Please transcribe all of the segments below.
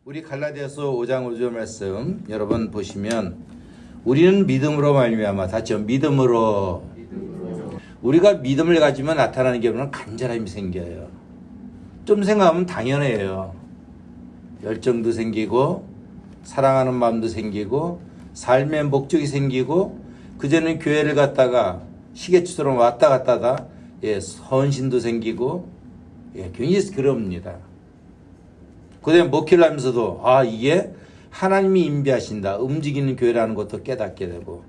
우리 갈라디아서 5장 5절 말씀 여러분 보시면 우리는 믿음으로 말미암아 다죠. 믿음으로 우리가 믿음을 가지면 나타나는 게 뭐냐면 간절함이 생겨요. 좀 생각하면 당연해요. 열정도 생기고 사랑하는 마음도 생기고 삶의 목적이 생기고 그전에 교회를 갔다가 시계추처럼 왔다 갔다가 선신도 생기고 굉장히 그럽니다. 그다음에 목회를 하면서도 이게 하나님이 임재하신다. 움직이는 교회라는 것도 깨닫게 되고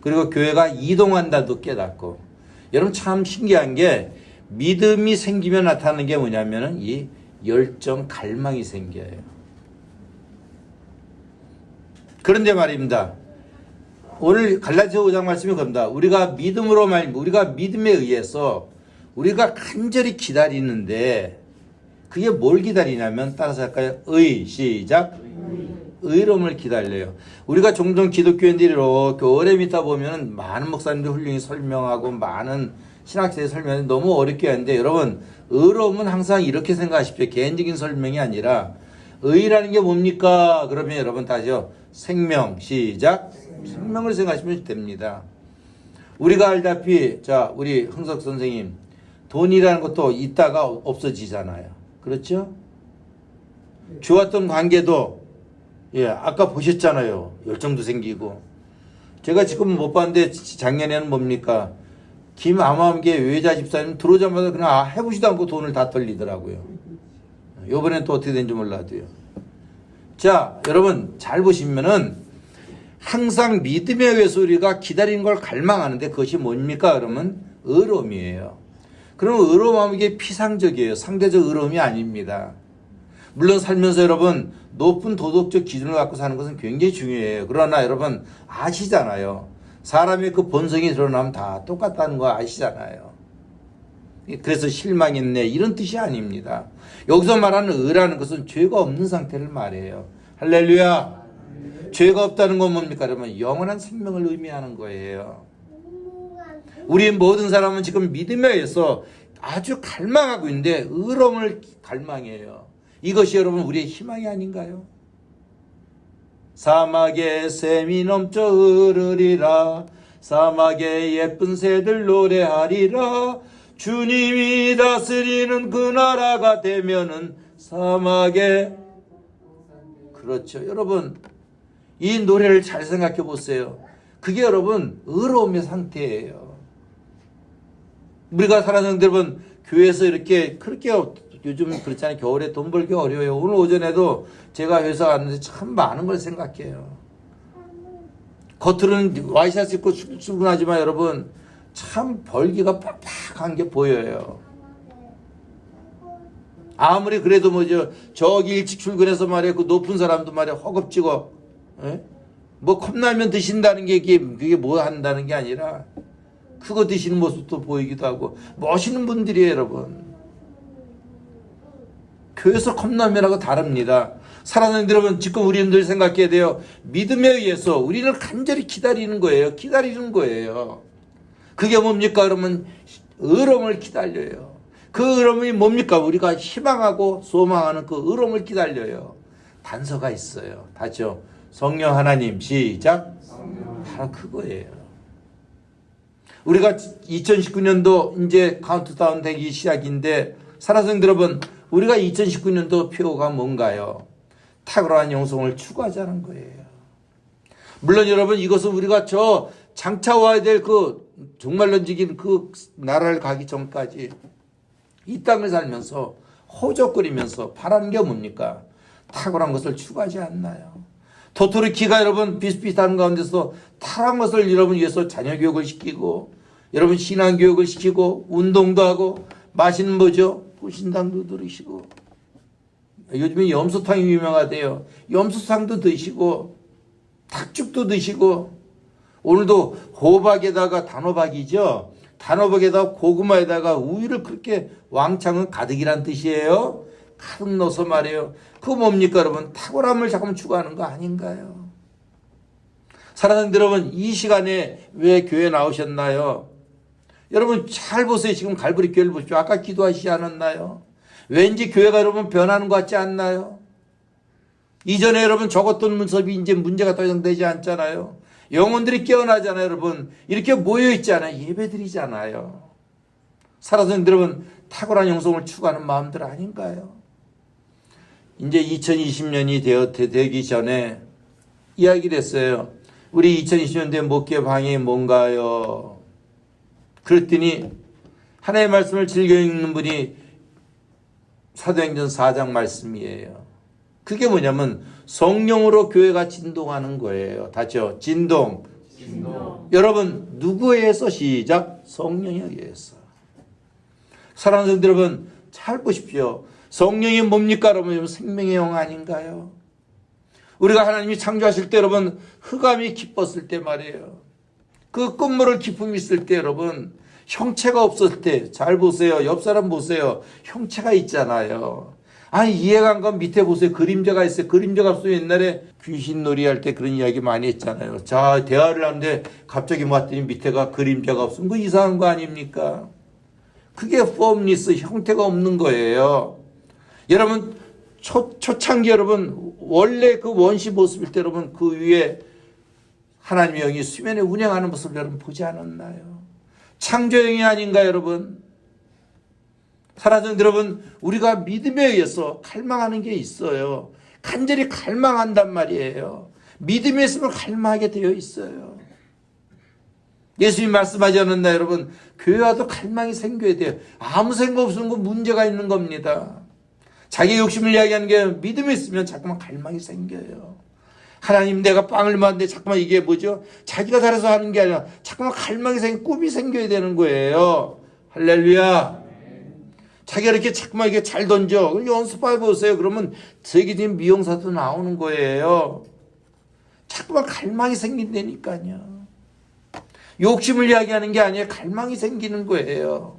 그리고 교회가 이동한다도 깨닫고 여러분 참 신기한 게 믿음이 생기면 나타나는 게 뭐냐면은 이 열정, 갈망이 생겨요. 그런데 말입니다. 오늘 갈라디아서 5장 말씀이 그럽니다. 우리가 믿음으로 우리가 믿음에 의해서 우리가 간절히 기다리는데 그게 뭘 기다리냐면 따라서 할까요? 시작. 의로움을 기다려요. 우리가 종종 기독교인들이 이렇게 오래 믿다 보면은 많은 목사님들 훌륭히 설명하고 많은 신학생이 설명하는데 너무 어렵게 하는데 여러분 의로움은 항상 이렇게 생각하십시오. 개인적인 설명이 아니라 의라는 게 뭡니까? 그러면 여러분 다시요. 생명 시작. 생명을 생각하시면 됩니다. 우리가 알다시피 우리 흥석 선생님 돈이라는 것도 있다가 없어지잖아요. 그렇죠? 좋았던 관계도 아까 보셨잖아요. 열정도 생기고 제가 지금 못 봤는데 작년에는 뭡니까? 김암암계 외자 집사님 들어오자마자 그냥 해보지도 않고 돈을 다 털리더라고요. 이번엔 또 어떻게 된지 몰라도요. 자, 여러분 잘 보시면은 항상 믿음에 의해서 우리가 기다리는 걸 갈망하는데 그것이 뭡니까? 그러면 의로움이에요. 그럼 의로움하면 이게 피상적이에요. 상대적 의로움이 아닙니다. 물론 살면서 여러분 높은 도덕적 기준을 갖고 사는 것은 굉장히 중요해요. 그러나 여러분 아시잖아요. 사람의 그 본성이 드러나면 다 똑같다는 거 아시잖아요. 그래서 실망했네 이런 뜻이 아닙니다. 여기서 말하는 의라는 것은 죄가 없는 상태를 말해요. 할렐루야. 죄가 없다는 건 뭡니까? 그러면 영원한 생명을 의미하는 거예요. 우리 모든 사람은 지금 믿음에 의해서 아주 갈망하고 있는데 의로움을 갈망해요. 이것이 여러분 우리의 희망이 아닌가요? 사막에 샘이 넘쳐 흐르리라. 사막에 예쁜 새들 노래하리라. 주님이 다스리는 그 나라가 되면은 사막에 그렇죠. 여러분 이 노래를 잘 생각해 보세요. 그게 여러분 의로움의 상태예요. 우리가 사랑하는 여러분 교회에서 이렇게 그렇게 요즘 그렇잖아요. 겨울에 돈 벌기 어려워요. 오늘 오전에도 제가 회사 갔는데 참 많은 걸 생각해요. 겉으로는 와이셔츠 입고 출근하지만 여러분 참 벌기가 빡빡한 게 보여요. 아무리 그래도 저기 일찍 출근해서 말이야 그 높은 사람도 말이야 허겁지겁 뭐 컵라면 드신다는 게 그게 뭐 한다는 게 아니라 그거 드시는 모습도 보이기도 하고 멋있는 분들이에요. 여러분 교회에서 컵라면하고 다릅니다. 사랑하는 여러분 지금 우리들 생각해야 돼요. 믿음에 의해서 우리를 간절히 기다리는 거예요. 기다리는 거예요. 그게 뭡니까? 그러면 의로움을 기다려요. 그 의로움이 뭡니까? 우리가 희망하고 소망하는 그 의로움을 기다려요. 단서가 있어요. 다죠. 성령 하나님 시작. 바로 그거예요. 우리가 2019년도 이제 카운트다운 되기 시작인데 사랑하는 여러분 우리가 2019년도 표가 뭔가요? 탁월한 영성을 추구하자는 거예요. 물론 여러분 이것은 우리가 장차 와야 될 정말로 그 나라를 가기 전까지 이 땅을 살면서 호적거리면서 바라는 게 뭡니까? 탁월한 것을 추구하지 않나요? 도토리키가 여러분 비슷비슷한 가운데서 탁월한 것을 여러분 위해서 자녀 교육을 시키고 여러분 신앙 교육을 시키고 운동도 하고 맛있는 뭐죠? 신당도 들으시고 요즘에 염소탕이 유명하대요. 염소탕도 드시고 닭죽도 드시고 오늘도 호박에다가 단호박이죠. 단호박에다가 고구마에다가 우유를 그렇게 왕창은 가득이란 뜻이에요. 가득 넣어서 말이에요. 그거 뭡니까 여러분? 탁월함을 잠깐 추구하는 거 아닌가요? 사랑하는 여러분 이 시간에 왜 교회 나오셨나요? 여러분 잘 보세요. 지금 갈보리 교회를 보십시오. 아까 기도하시지 않았나요? 왠지 교회가 여러분 변하는 것 같지 않나요? 이전에 여러분 적었던 문서비 이제 문제가 더 이상 되지 않잖아요. 영혼들이 깨어나잖아요. 여러분 이렇게 모여있잖아요. 예배드리잖아요. 살아서 여러분 탁월한 영성을 추구하는 마음들 아닌가요? 이제 2020년이 되기 전에 이야기를 했어요. 우리 2020년도에 목회 방향이 뭔가요? 그랬더니 하나님의 말씀을 즐겨 읽는 분이 사도행전 4장 말씀이에요. 그게 뭐냐면 성령으로 교회가 진동하는 거예요. 다죠? 진동. 여러분 누구에 의해서? 시작. 성령에 의해서. 사랑하는 성도 여러분 잘 보십시오. 성령이 뭡니까? 여러분 생명의 영 아닌가요? 우리가 하나님이 창조하실 때 여러분 흑암이 깊었을 때 말이에요. 그 끝물을 기품이 있을 때 여러분 형체가 없었을 때 잘 보세요. 옆 사람 보세요. 형체가 있잖아요. 아니 이해가 안 가면 밑에 보세요. 그림자가 있어요. 그림자가 없어요. 옛날에 귀신놀이 할 때 그런 이야기 많이 했잖아요. 자 대화를 하는데 갑자기 봤더니 밑에가 그림자가 없으면 그 이상한 거 아닙니까? 그게 폼리스 형태가 없는 거예요. 여러분 초창기 여러분 원래 그 원시 모습일 때 여러분 그 위에 하나님의 영이 수면에 운행하는 모습을 여러분 보지 않았나요? 창조영이 아닌가 여러분? 사랑하는 여러분 우리가 믿음에 의해서 갈망하는 게 있어요. 간절히 갈망한단 말이에요. 믿음에 있으면 갈망하게 되어 있어요. 예수님 말씀하지 않았나 여러분? 교회와도 갈망이 생겨야 돼요. 아무 생각 없으면 그 문제가 있는 겁니다. 자기 욕심을 이야기하는 게 믿음이 있으면 자꾸만 갈망이 생겨요. 하나님 내가 빵을 만드는데 자꾸만 이게 뭐죠? 자기가 잘해서 하는 게 아니라 자꾸만 갈망이 꿈이 생겨야 되는 거예요. 할렐루야. 자기가 이렇게 자꾸만 이게 잘 던져. 연습해 보세요. 그러면 세계적인 미용사도 나오는 거예요. 자꾸만 갈망이 생긴다니까요. 욕심을 이야기하는 게 아니에요. 갈망이 생기는 거예요.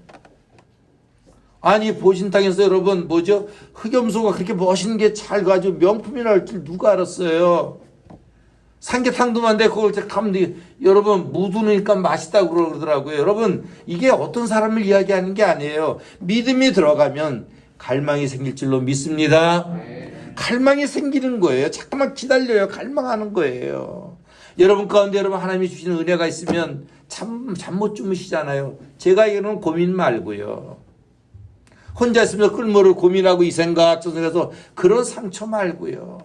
아니 보신탕에서 여러분 뭐죠? 흑염소가 그렇게 멋있는 게 잘 가지고 명품이 나올 줄 누가 알았어요? 삼계탕도 만데 그걸 가면 여러분 묻으니까 맛있다고 그러더라고요. 여러분 이게 어떤 사람을 이야기하는 게 아니에요. 믿음이 들어가면 갈망이 생길 줄로 믿습니다. 갈망이 생기는 거예요. 잠깐만 기다려요. 갈망하는 거예요. 여러분 가운데 여러분 하나님이 주시는 은혜가 있으면 잠 못 주무시잖아요. 제가 얘기하는 고민 말고요. 혼자 있으면 끌모를 고민하고 이 생각 저 생각해서 그런 상처 말고요.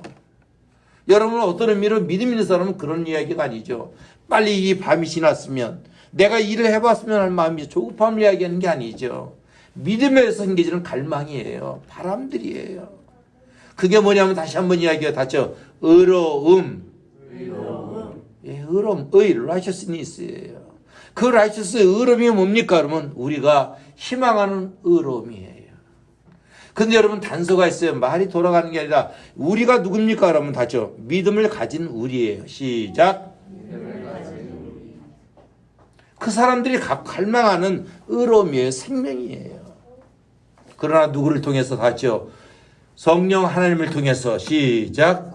여러분은 어떤 의미로 믿음 있는 사람은 그런 이야기가 아니죠. 빨리 이 밤이 지났으면 내가 일을 해봤으면 하는 마음이 조급함을 이야기하는 게 아니죠. 믿음에서 생기지는 갈망이에요. 바람들이에요. 그게 뭐냐면 다시 한번 이야기가 다죠. 의로움. 예, 의로움. 의, righteousness예요. 그 righteous의 의로움이 뭡니까? 그러면 우리가 희망하는 의로움이에요. 근데 여러분 단서가 있어요. 말이 돌아가는 게 아니라 우리가 누굽니까? 그러면 다죠. 믿음을 가진 우리예요. 시작. 그 사람들이 갈망하는 의로움이에요. 생명이에요. 그러나 누구를 통해서 다죠. 성령 하나님을 통해서 시작.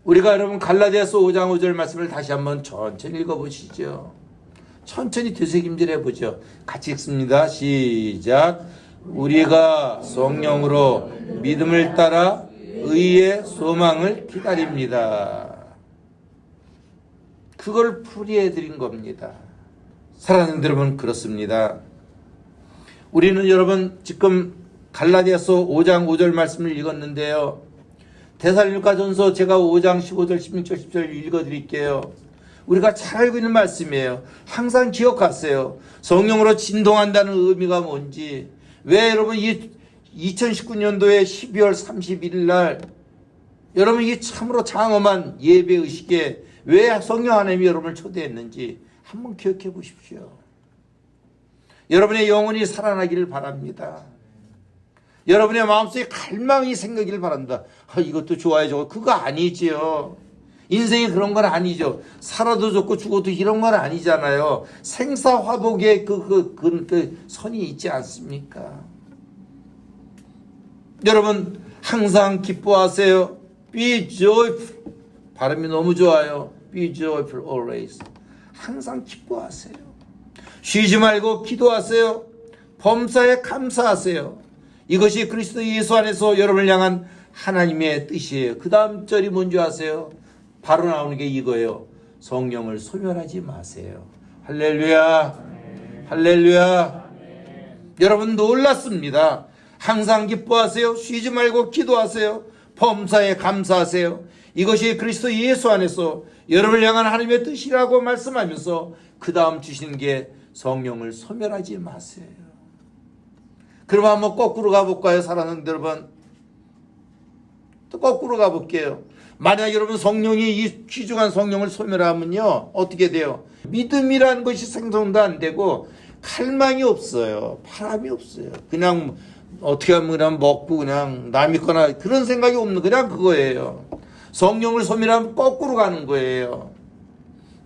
우리가 여러분 갈라디아서 5장 5절 말씀을 다시 한번 천천히 읽어보시죠. 천천히 되새김질 해보죠. 같이 읽습니다. 시작. 우리가 성령으로 믿음을 따라 의의 소망을 기다립니다. 그걸 풀이해드린 겁니다. 사랑하는 여러분 그렇습니다. 우리는 여러분 지금 갈라디아서 5장 5절 말씀을 읽었는데요. 데살로니가전서 제가 5장 15절 16절 10절 읽어드릴게요. 우리가 잘 알고 있는 말씀이에요. 항상 기억하세요. 성령으로 진동한다는 의미가 뭔지. 왜 여러분 이 2019년도에 12월 31일 날 여러분 이게 참으로 장엄한 예배의식에 왜 성령 하나님이 여러분을 초대했는지 한번 기억해 보십시오. 여러분의 영혼이 살아나기를 바랍니다. 여러분의 마음속에 갈망이 생기기를 바랍니다. 이것도 좋아요 저거 그거 아니지요. 인생이 그런 건 아니죠. 살아도 좋고 죽어도 이런 건 아니잖아요. 생사화복의 그 선이 있지 않습니까? 여러분 항상 기뻐하세요. Be joyful. 발음이 너무 좋아요. Be joyful always. 항상 기뻐하세요. 쉬지 말고 기도하세요. 범사에 감사하세요. 이것이 그리스도 예수 안에서 여러분을 향한 하나님의 뜻이에요. 그 다음 절이 뭔지 아세요? 바로 나오는 게 이거예요. 성령을 소멸하지 마세요. 할렐루야. 할렐루야. 여러분 놀랐습니다. 항상 기뻐하세요. 쉬지 말고 기도하세요. 범사에 감사하세요. 이것이 그리스도 예수 안에서 여러분을 향한 하나님의 뜻이라고 말씀하면서 그 다음 주시는 게 성령을 소멸하지 마세요. 그럼 한번 거꾸로 가볼까요? 사랑하는 여러분. 또 거꾸로 가볼게요. 만약 여러분 성령이 이 귀중한 성령을 소멸하면요 어떻게 돼요? 믿음이라는 것이 생성도 안 되고 갈망이 없어요. 바람이 없어요. 그냥 어떻게 하면 그냥 먹고 그냥 남이 거나 그런 생각이 없는 그냥 그거예요. 성령을 소멸하면 거꾸로 가는 거예요.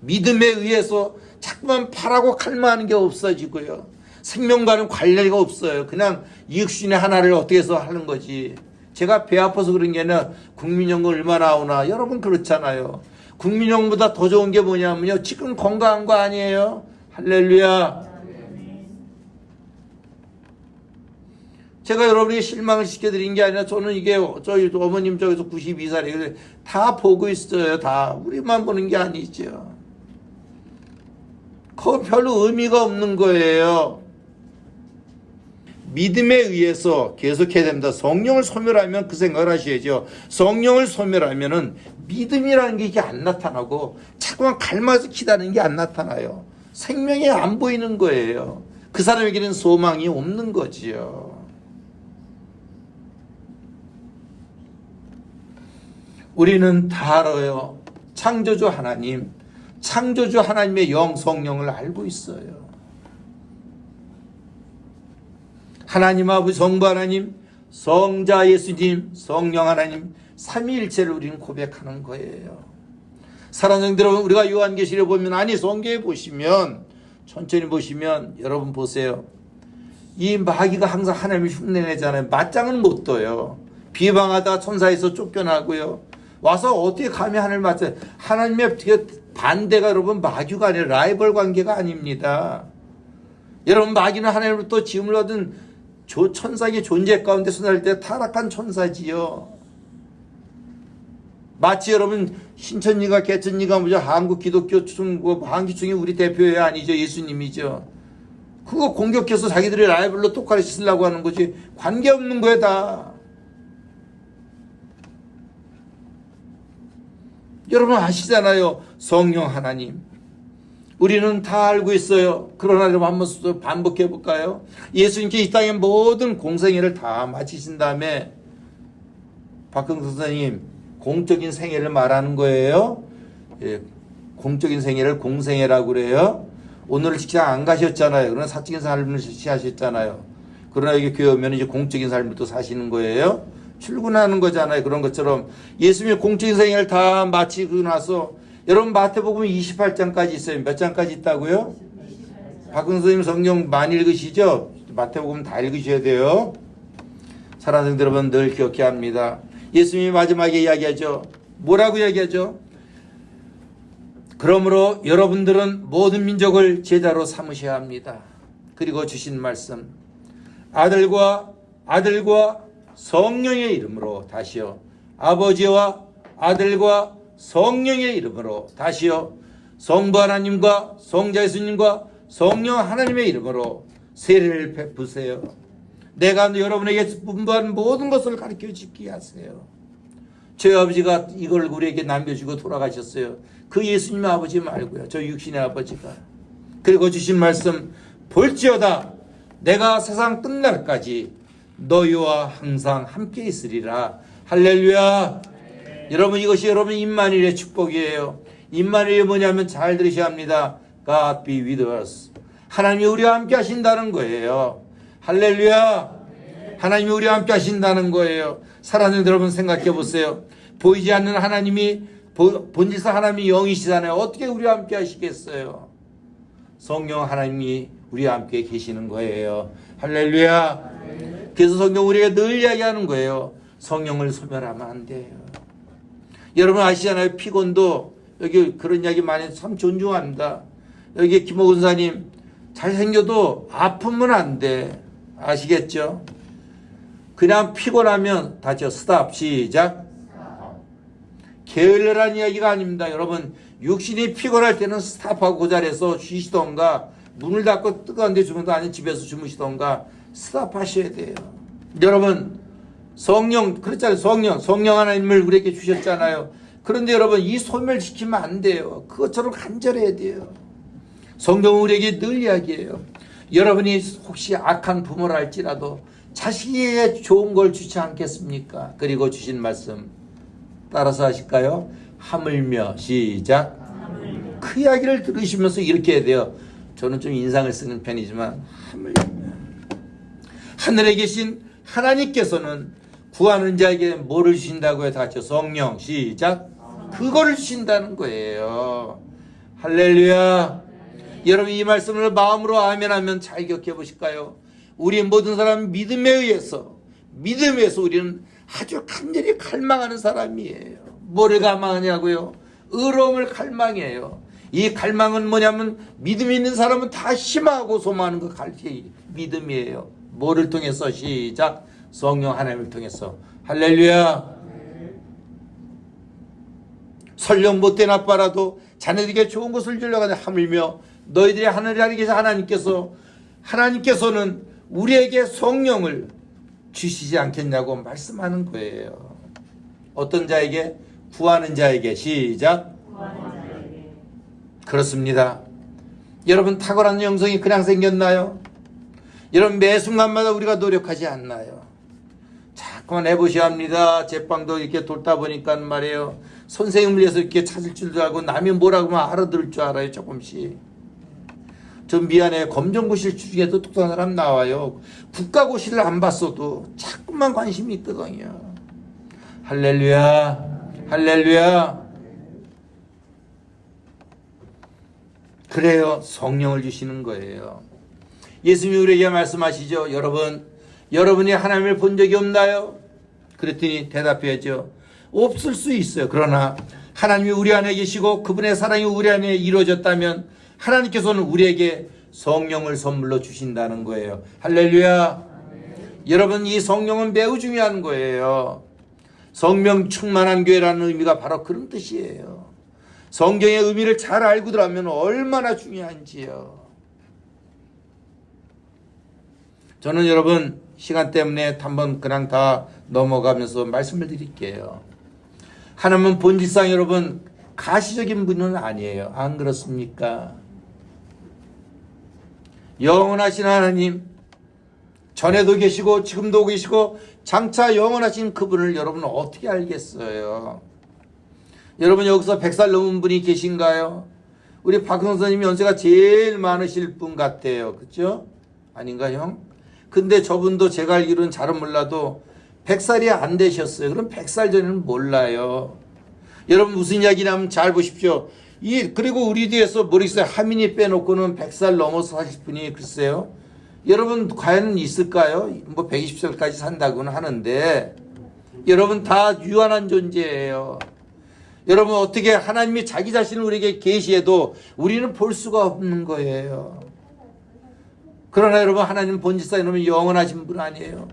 믿음에 의해서 자꾸만 바라고 갈망하는 게 없어지고요. 생명과는 관련이 없어요. 그냥 육신의 하나를 어떻게 해서 하는 거지. 제가 배 아파서 그런 게 아니라 국민연금 얼마나 나오나. 여러분 그렇잖아요. 국민연금보다 더 좋은 게 뭐냐면요. 지금 건강한 거 아니에요. 할렐루야. 제가 여러분에게 실망을 시켜드린 게 아니라 저는 이게 저희 어머님 저기서 92살이에요. 다 보고 있어요. 다. 우리만 보는 게 아니죠. 그거 별로 의미가 없는 거예요. 믿음에 의해서 계속해야 됩니다. 성령을 소멸하면 그 생각을 하셔야죠. 성령을 소멸하면은 믿음이라는 게 이게 안 나타나고 자꾸만 갈망해서 기다리는 게 안 나타나요. 생명이 안 보이는 거예요. 그 사람에게는 소망이 없는 거지요. 우리는 다 알아요. 창조주 하나님, 창조주 하나님의 영 성령을 알고 있어요. 하나님 아버지 성부 하나님, 성자 예수님, 성령 하나님 삼위일체를 우리는 고백하는 거예요. 사랑하는 여러분, 우리가 요한계시를 보면 아니 성경에 보시면 천천히 보시면 여러분 보세요. 이 마귀가 항상 하나님을 흉내내잖아요. 맞짱은 못 둬요. 비방하다가 천사에서 쫓겨나고요. 와서 어떻게 감히 하나님을 맞아요. 하나님의 반대가 여러분 마귀가 아니라 라이벌 관계가 아닙니다. 여러분 마귀는 하나님으로부터 지음을 얻은 천사의 존재 가운데 솟아날 때 타락한 천사지요. 마치 여러분 신천지가 개천지가 뭐죠? 한국 기독교 한기충이 우리 대표예요? 아니죠? 예수님이죠. 그거 공격해서 자기들의 라이벌로 똑같이 쓰려고 하는 거지 관계없는 거야 다. 여러분 아시잖아요. 성령 하나님. 우리는 다 알고 있어요. 그러나 여러분 한번 반복해 볼까요? 예수님께 이 땅의 모든 공생애를 다 마치신 다음에 박근성 선생님 공적인 생애를 말하는 거예요. 예, 공적인 생애를 공생애라고 그래요. 오늘 직장 안 가셨잖아요. 그러나 사적인 삶을 시하셨잖아요. 그러나 여기 교회 오면 이제 공적인 삶을 또 사시는 거예요. 출근하는 거잖아요. 그런 것처럼 예수님의 공적인 생애를 다 마치고 나서 여러분 마태복음 28장까지 있어요. 몇 장까지 있다고요? 박근성 선생님 성경 많이 읽으시죠? 마태복음 다 읽으셔야 돼요. 사랑하는 여러분 늘 기억해야 합니다. 예수님이 마지막에 이야기하죠. 뭐라고 이야기하죠? 그러므로 여러분들은 모든 민족을 제자로 삼으셔야 합니다. 그리고 주신 말씀 아들과 성령의 이름으로 다시요. 아버지와 아들과 성령의 이름으로 다시요. 성부 하나님과 성자 예수님과 성령 하나님의 이름으로 세례를 베푸세요. 내가 여러분에게 분부한 모든 것을 가르쳐 주게 하세요. 저희 아버지가 이걸 우리에게 남겨주고 돌아가셨어요. 그 예수님 아버지 말고요. 저 육신의 아버지가. 그리고 주신 말씀 볼지어다 내가 세상 끝날까지 너희와 항상 함께 있으리라. 할렐루야. 여러분 이것이 여러분 임마누엘의 축복이에요. 임마누엘이 뭐냐면 잘 들으셔야 합니다. God be with us. 하나님이 우리와 함께 하신다는 거예요. 할렐루야. 하나님이 우리와 함께 하신다는 거예요. 사랑하는 여러분 생각해 보세요. 보이지 않는 하나님이 본질상 하나님이 영이시잖아요. 어떻게 우리와 함께 하시겠어요? 성령 하나님이 우리와 함께 계시는 거예요. 할렐루야. 그래서 성경 우리가 늘 이야기하는 거예요. 성령을 소멸하면 안 돼요. 여러분 아시잖아요. 피곤도 여기 그런 이야기 많이 참 존중합니다. 여기 김호 군사님 잘생겨도 아프면 안 돼. 아시겠죠? 그냥 피곤하면 다죠. 스탑. 시작. 게을러란 이야기가 아닙니다. 여러분, 육신이 피곤할 때는 스탑하고 그 자리에서 쉬시던가, 문을 닫고 뜨거운 데 주무시던가, 아니면 집에서 주무시던가 스탑하셔야 돼요. 여러분, 성령, 그랬잖아요. 성령 하나님을 우리에게 주셨잖아요. 그런데 여러분, 이 소멸시키면 안 돼요. 그것처럼 간절해야 돼요. 성경은 우리에게 늘 이야기해요. 여러분이 혹시 악한 부모라 할지라도 자식에게 좋은 걸 주지 않겠습니까? 그리고 주신 말씀 따라서 하실까요? 하물며. 시작. 하물며. 그 이야기를 들으시면서 이렇게 해야 돼요. 저는 좀 인상을 쓰는 편이지만 하물며. 하늘에 계신 하나님께서는 구하는 자에게 뭐를 주신다고요? 다 같이 성령. 시작. 그거를 주신다는 거예요. 할렐루야. 여러분, 이 말씀을 마음으로 아멘하면 잘 기억해 보실까요? 우리 모든 사람 믿음에 의해서 우리는 아주 간절히 갈망하는 사람이에요. 뭐를 갈망하냐고요? 의로움을 갈망해요. 이 갈망은 뭐냐면 믿음 있는 사람은 다 희망하고 소망하는 거 믿음이에요. 뭐를 통해서? 시작. 성령 하나님을 통해서. 할렐루야. 설령 못된 아빠라도 자녀들에게 좋은 것을 주려고 하는데 하물며 너희들이 하늘에 계신 하나님께서는 우리에게 성령을 주시지 않겠냐고 말씀하는 거예요. 어떤 자에게? 구하는 자에게. 시작. 그렇습니다. 여러분, 탁월한 영성이 그냥 생겼나요? 여러분, 매 순간마다 우리가 노력하지 않나요? 자꾸만 해보셔야 합니다. 제빵도 이렇게 돌다 보니까 말이에요. 선생님을 위해서 이렇게 찾을 줄도 알고 남이 뭐라고 하면 알아들을 줄 알아요. 조금씩. 전 미안해요. 검정고시를 중에도 똑똑한 사람 나와요. 국가고시를 안 봤어도 자꾸만 관심이 있거든요. 할렐루야. 할렐루야. 그래요. 성령을 주시는 거예요. 예수님이 우리에게 말씀하시죠. 여러분이 하나님을 본 적이 없나요? 그랬더니 대답해야죠. 없을 수 있어요. 그러나 하나님이 우리 안에 계시고 그분의 사랑이 우리 안에 이루어졌다면 하나님께서는 우리에게 성령을 선물로 주신다는 거예요. 할렐루야. 여러분, 이 성령은 매우 중요한 거예요. 성령 충만한 교회라는 의미가 바로 그런 뜻이에요. 성경의 의미를 잘 알고 들어가면 얼마나 중요한지요. 저는 여러분, 시간 때문에 한번 그냥 다 넘어가면서 말씀을 드릴게요. 하나님은 본질상 여러분 가시적인 분은 아니에요. 안 그렇습니까? 영원하신 하나님, 전에도 계시고 지금도 계시고 장차 영원하신 그분을 여러분은 어떻게 알겠어요? 여러분, 여기서 100살 넘은 분이 계신가요? 우리 박흥 선생님이 연세가 제일 많으실 분 같아요. 그렇죠? 아닌가 형? 근데 저분도 제가 알기로는 잘은 몰라도 100살이 안 되셨어요. 그럼 100살 전에는 몰라요. 여러분, 무슨 이야기냐면 잘 보십시오. 그리고 우리 뒤에서 모르겠어요. 하민이 빼놓고는 100살 넘어서 사실 분이 글쎄요. 여러분, 과연 있을까요? 뭐 120살까지 산다고는 하는데 여러분 다 유한한 존재예요. 여러분, 어떻게 하나님이 자기 자신을 우리에게 계시해도 우리는 볼 수가 없는 거예요. 그러나 여러분, 하나님 본질상 여러분 영원하신 분 아니에요.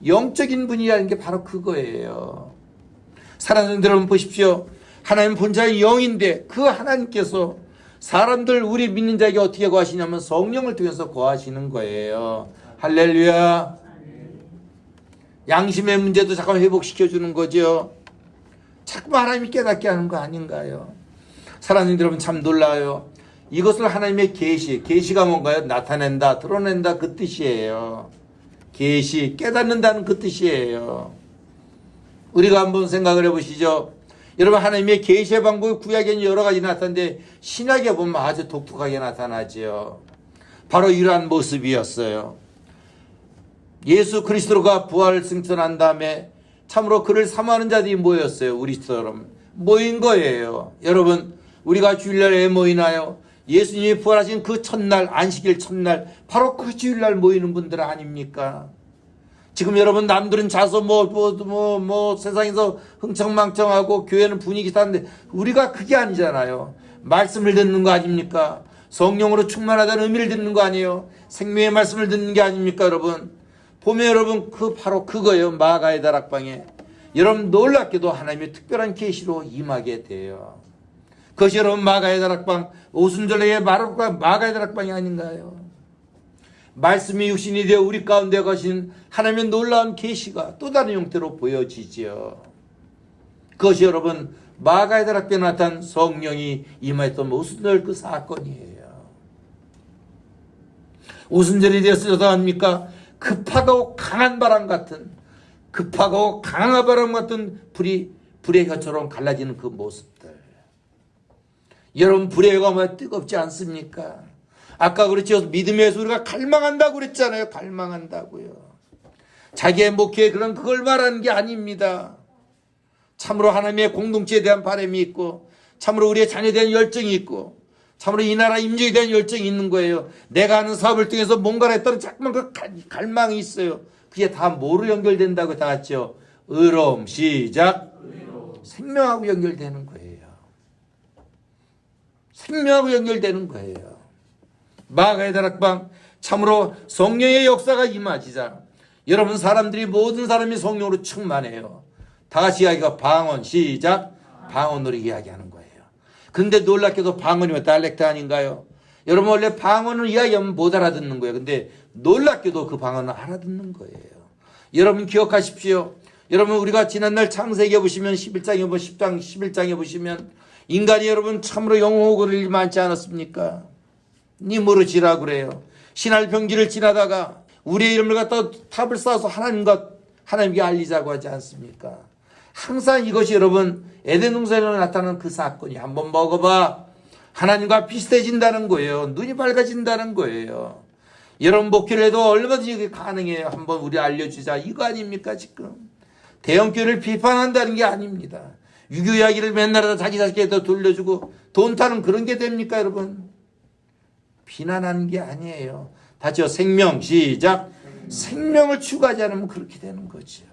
영적인 분이라는 게 바로 그거예요. 사랑하는 여러분, 보십시오. 하나님 본자의 영인데 그 하나님께서 사람들, 우리 믿는 자에게 어떻게 거하시냐면 성령을 통해서 거하시는 거예요. 할렐루야. 양심의 문제도 잠깐 회복시켜주는 거죠. 자꾸 하나님이 깨닫게 하는 거 아닌가요? 사랑하는 여러분, 참 놀라요. 이것을 하나님의 계시가 뭔가요? 나타낸다, 드러낸다, 그 뜻이에요. 계시, 깨닫는다는 그 뜻이에요. 우리가 한번 생각을 해보시죠. 여러분, 하나님의 계시의 방법이 구약에는 여러 가지 나타나는데 신약에 보면 아주 독특하게 나타나지요. 바로 이러한 모습이었어요. 예수 그리스도가 부활 승천한 다음에 참으로 그를 사모하는 자들이 모였어요. 우리처럼 모인 거예요. 여러분, 우리가 주일날에 왜 모이나요? 예수님이 부활하신 그 첫날, 안식일 첫날, 바로 그 주일날 모이는 분들 아닙니까? 지금 여러분, 남들은 자서 세상에서 흥청망청하고 교회는 분위기 타는데 우리가 그게 아니잖아요. 말씀을 듣는 거 아닙니까? 성령으로 충만하다는 의미를 듣는 거 아니에요? 생명의 말씀을 듣는 게 아닙니까, 여러분? 보면 여러분 바로 그거예요. 마가의 다락방에 여러분 놀랍게도 하나님의 특별한 계시로 임하게 돼요. 그것이 여러분 마가의 다락방, 오순절의 마가의 다락방이 아닌가요? 말씀이 육신이 되어 우리 가운데 거신 하나님의 놀라운 계시가 또 다른 형태로 보여지지요. 그것이 여러분 마가의 다락방에 나타난 성령이 임하였던 오순절 그 사건이에요. 오순절이 되었어도 합니까? 급하고 강한 바람 같은, 급하고 강한 바람 같은 불의 혀처럼 갈라지는 그 모습들. 여러분 불의 혀가 뭐 뜨겁지 않습니까? 아까 그렇죠. 믿음에서 우리가 갈망한다고 그랬잖아요. 갈망한다고요. 자기의 목회에 그걸 말하는 게 아닙니다. 참으로 하나님의 공동체에 대한 바람이 있고, 참으로 우리의 자녀에 대한 열정이 있고, 참으로 이 나라 임직에 대한 열정이 있는 거예요. 내가 하는 사업을 통해서 뭔가를 했다는 자꾸만 그 갈망이 있어요. 그게 다 뭐로 연결된다고 다 같죠? 의로움, 시작. 생명하고 연결되는 거예요. 생명하고 연결되는 거예요. 마가의 다락방, 참으로 성령의 역사가 임하시자 여러분 사람들이 모든 사람이 성령으로 충만해요. 다 같이 이야기가 방언, 시작. 방언으로 이야기하는 거예요. 근데 놀랍게도 방언이 왜 다이렉트 아닌가요? 여러분 원래 방언을 이야기하면 못 알아듣는 거예요. 근데 놀랍게도 그 방언을 알아듣는 거예요. 여러분 기억하십시오. 여러분 우리가 지난날 창세기에 보시면 11장에 10장 11장에 보시면 인간이 여러분 참으로 영혼을 잃지 많지 않았습니까? 님으로 지라 그래요. 신할 평지를 지나다가 우리의 이름을 갖다 탑을 쌓아서 하나님께 알리자고 하지 않습니까? 항상 이것이 여러분 에덴 동산에 나타나는 그 사건이 한번 먹어봐 하나님과 비슷해진다는 거예요. 눈이 밝아진다는 거예요. 여러분 목회를 해도 얼마든지 그게 가능해요. 한번 우리 알려주자 이거 아닙니까 지금? 대형교회를 비판한다는 게 아닙니다. 유교 이야기를 맨날 하다 자기 자식에다 돌려주고 돈 타는 그런 게 됩니까 여러분? 비난하는 게 아니에요. 다죠. 생명 시작. 생명을 추구하지 않으면 그렇게 되는 거죠.